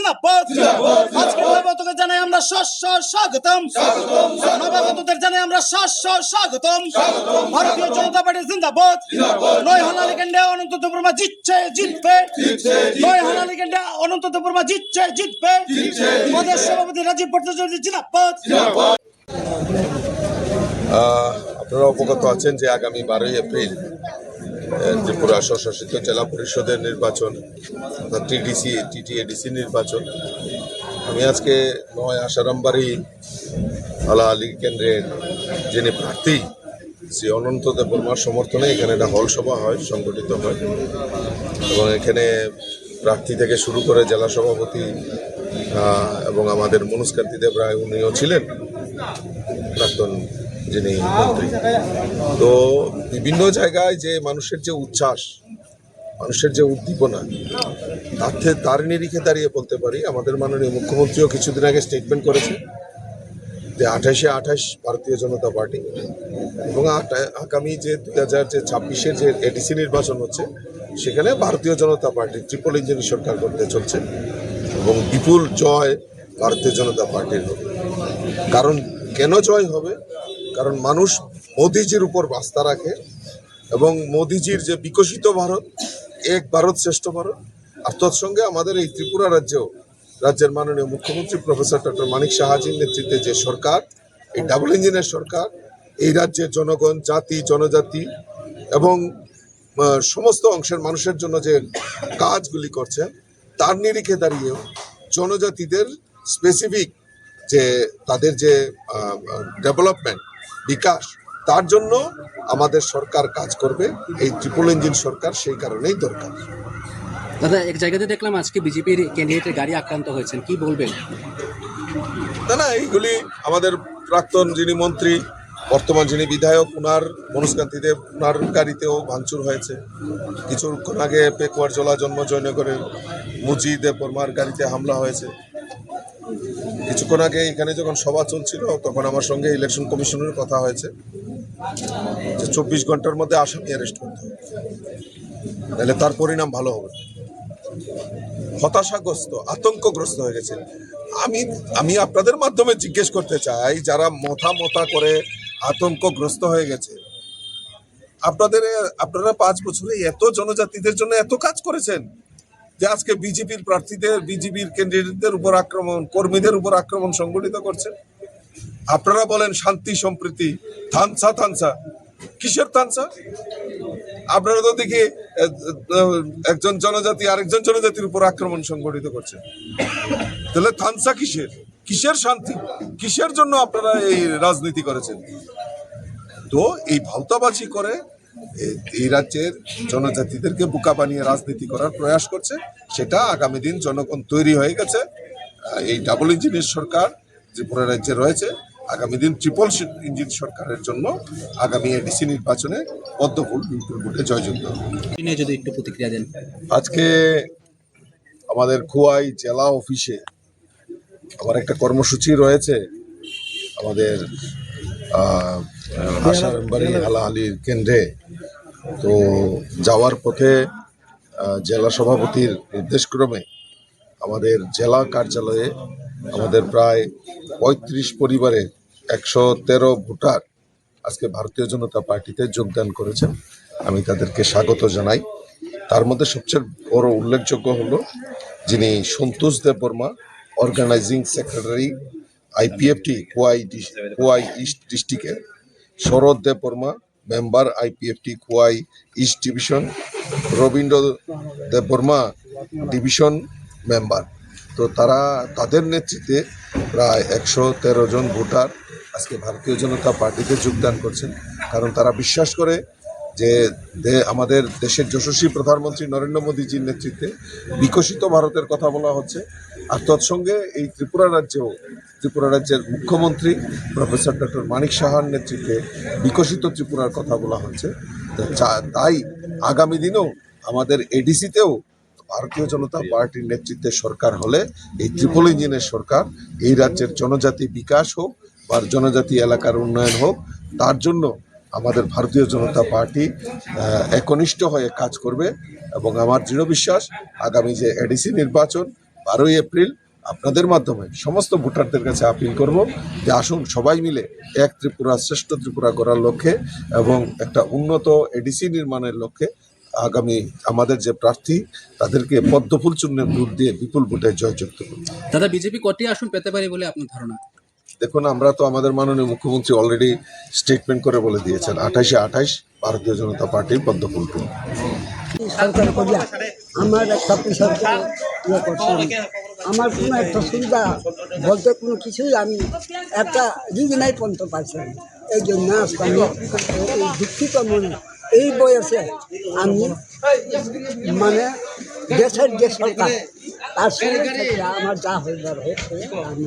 জিন্দাবাদ। আজকে নবাগতকে জানাই আমরা স্বাগতম, নবাগতদের জানাই আমরা স্বাগতম। ভারতীয় জনতা পার্টি জিন্দাবাদ। নয় হালালি কেন্দ্রে অনন্ত বর্মা জিতবে। নয় হালালি কেন্দ্রে অনন্ত বর্মা জিতবে। প্রদেশ সভাপতি রাজীব ভট্টাচার্য জিন্দাবাদ। আপনারা অবগত আছেন যে আগামী 12ই এপ্রিল ত্রিপুরা স্বশাসিত জেলা পরিষদের নির্বাচন, টিটিএডিসি নির্বাচন। আমি আজকে 9 আশারামবাড়ি হালাহালি কেন্দ্রের যিনি প্রার্থী শ্রী অনন্ত দেববর্মার সমর্থনে এখানে একটা হল সভা হয়, সংগঠিত হয় এবং এখানে প্রার্থী থেকে শুরু করে জেলা সভাপতি এবং আমাদের মনুষ্কান্তি দেব রায় উনিও ছিলেন, প্রাক্তন যিনি মন্ত্রী। তো বিভিন্ন জায়গায় যে মানুষের যে উচ্ছ্বাস, মানুষের যে উদ্দীপনা, তার নিরিখে দাঁড়িয়ে বলতে পারি আমাদের মাননীয় মুখ্যমন্ত্রীও কিছুদিন আগে স্টেটমেন্ট করেছে যে 28 ভারতীয় জনতা পার্টি এবং আগামী যে 2026-এর যে এডিসি নির্বাচন হচ্ছে সেখানে ভারতীয় জনতা পার্টি ট্রিপল ইঞ্জিন সরকার করতে চলছে এবং বিপুল জয় ভারতীয় জনতা পার্টির হবে। কারণ কেন জয় হবে? কারণ মানুষ মোদিজির উপর আস্থা রাখে এবং মোদিজির যে বিকশিত ভারত, এক ভারত শ্রেষ্ঠ ভারত, আর তৎসঙ্গে আমাদের এই ত্রিপুরা রাজ্যের মাননীয় মুখ্যমন্ত্রী প্রফেসর ডক্টর মানিক সাহাজির নেতৃত্বে যে সরকার, এই ডাবল ইঞ্জিনের সরকার, এই রাজ্যের জনগণ, জাতি, জনজাতি এবং সমস্ত অংশের মানুষের জন্য যে কাজগুলি করছেন, তার নিরিখে দাঁড়িয়েও জনজাতিদের স্পেসিফিক যে তাদের যে ডেভেলপমেন্ট, বিকাশ, তার জন্য আমাদের সরকার কাজ করবে। এই ট্রিপল ইঞ্জিন সরকার সেই কারণেই দরকার। দাদা, এক জায়গাতে দেখলাম আজকে বিজেপির ক্যান্ডিডেটের গাড়ি আক্রান্ত হয়েছেন, কি বলবেন? না, এইগুলি আমাদের প্রাক্তন যিনি মন্ত্রী, বর্তমান যিনি বিধায়ক, উনার মনুষ্কান্তি দেব, উনার গাড়িতেও ভাঙচুর হয়েছে। কিছুক্ষণ আগে পেকুয়ার জলা জন্মজয়নগরের মুজি দেববর্মার গাড়িতে হামলা হয়েছে। কিছুক্ষণ আগে এখানে যখন সভা চলছিল তখন আমার সঙ্গে ইলেকশন কমিশনের কথা হয়েছে যে 24 ঘন্টার মধ্যে আসামি অ্যারেস্ট করতে হবে, তাহলে তার পরিণাম ভালো হবে। হতাশাগ্রস্ত, আতঙ্কগ্রস্ত হয়ে গেছে। আমি আপনাদের মাধ্যমে জিজ্ঞেস করতে চাই, যারা মথা করে আতঙ্কগ্রস্ত হয়ে গেছে, আপনারা 5 বছরে এত জনজাতিদের জন্য এত কাজ করেছেন যে আজকে বিজেপির প্রার্থীদের, বিজেপির ক্যান্ডিডেটদের উপর আক্রমণ, কর্মীদের উপর আক্রমণ সংগঠিত করছেন। আপনারা বলেন শান্তি সম্প্রীতি, থানসা, কিসের থানসা? আপনারা তো দেখি একজন জনজাতি আরেকজন জনজাতির উপর আক্রমণ সংগঠিত করছেন। তাহলে থানসা কিসের শান্তি, কিসের জন্য আপনারা এই রাজনীতি করেছেন? তো এই ভাওতাবাজি করে এই রাজ্যের জনজাতিদেরকে বোকা বানিয়ে রাজনীতি করার প্রয়াস করছে। সেটা আগামী দিন জনগণ তৈরি হয়ে গেছে। এই ডাবল ইঞ্জিনের সরকার ত্রিপুরা রাজ্যে রয়েছে, আগামী দিন ট্রিপল ইঞ্জিন সরকারের জন্য আগামী এডিসি নির্বাচনে পদ্মফুল বিপুল ভোটে জয়যুক্ত হবে। যদি একটু প্রতিক্রিয়া দেন। আজকে আমাদের খোয়াই জেলা অফিসে আমার একটা কর্মসূচি রয়েছে, আমাদের আশারামবাড়ি হালাহালির কেন্দ্রে। তো যাওয়ার পথে জেলা সভাপতির নির্দেশক্রমে আমাদের জেলা কার্যালয়ে আমাদের প্রায় 35 পরিবারের 113 ভোটার আজকে ভারতীয় জনতা পার্টিতে যোগদান করেছেন। আমি তাদেরকে স্বাগত জানাই। তার মধ্যে সবচেয়ে বড় উল্লেখযোগ্য হলো যিনি Santosh Debbarma, organising secretary IPFT Khowai east ডিস্ট্রিক্টের, Sarat Debbarma, member IPFT Khowai east division, Rabindra Debbarma division member. তো তাদের নেতৃত্বে প্রায় 113 জন ভোটার আজকে ভারতীয় জনতা পার্টিতে যোগদান করছেন। কারণ তারা বিশ্বাস করে যে আমাদের দেশের যশস্বী প্রধানমন্ত্রী নরেন্দ্র মোদীজির নেতৃত্বে বিকশিত ভারতের কথা বলা হচ্ছে। আর তৎসঙ্গে এই ত্রিপুরা রাজ্যের মুখ্যমন্ত্রী প্রফেসর ডক্টর মানিক সাহার নেতৃত্বে বিকশিত ত্রিপুরার কথা বলা হচ্ছে। তাই আগামী দিনেও আমাদের এডিসিতেও ভারতীয় জনতা পার্টির নেতৃত্বে সরকার হলে এই ট্রিপল ইঞ্জিনের সরকার এই রাজ্যের জনজাতি বিকাশ হোক বা জনজাতি এলাকার উন্নয়ন হোক, তার জন্য আমাদের ভারতীয় জনতা পার্টি একনিষ্ঠ হয়ে কাজ করবে। এবং আমার দৃঢ় বিশ্বাস আগামী যে এডিসি নির্বাচন 12ই এপ্রিল আপনাদের মাধ্যমে সমস্ত ভোটারদের কাছে আপিল করব যে আসুন সবাই মিলে এক ত্রিপুরা শ্রেষ্ঠ ত্রিপুরা করার লক্ষ্যে এবং একটা উন্নত এডিসি নির্মাণের লক্ষ্যে আগামী আমাদের যে প্রার্থী তাদেরকে পদ্মফুল চূর্ণের ভোট দিয়ে বিপুল ভোটে জয়যুক্ত করব। দাদা বিজেপি কটি আসন পেতে পারে বলে আপনার ধারণা? দেখুন, আমরা তো আমাদের মাননীয় মুখ্যমন্ত্রী অলরেডি স্টেটমেন্ট করে বলে দিয়েছেন 28-28 ভারতীয় জনতা পার্টির পদ্মফুল টুর্ণ। সরকার করিয়া আমার একটা পয়সা ইয়ে করছে না। আমার কোনো একটা সুবিধা বলতে কোনো কিছুই আমি একটা রিগিনাই পর্যন্ত পাইছি না। এই জন্য আজকে আমি এই দুঃখিত মনে এই বয়সে আমি মানে দেশের যে সরকার তার সঙ্গে থেকে আমার যা হয়ে হয়েছে আমি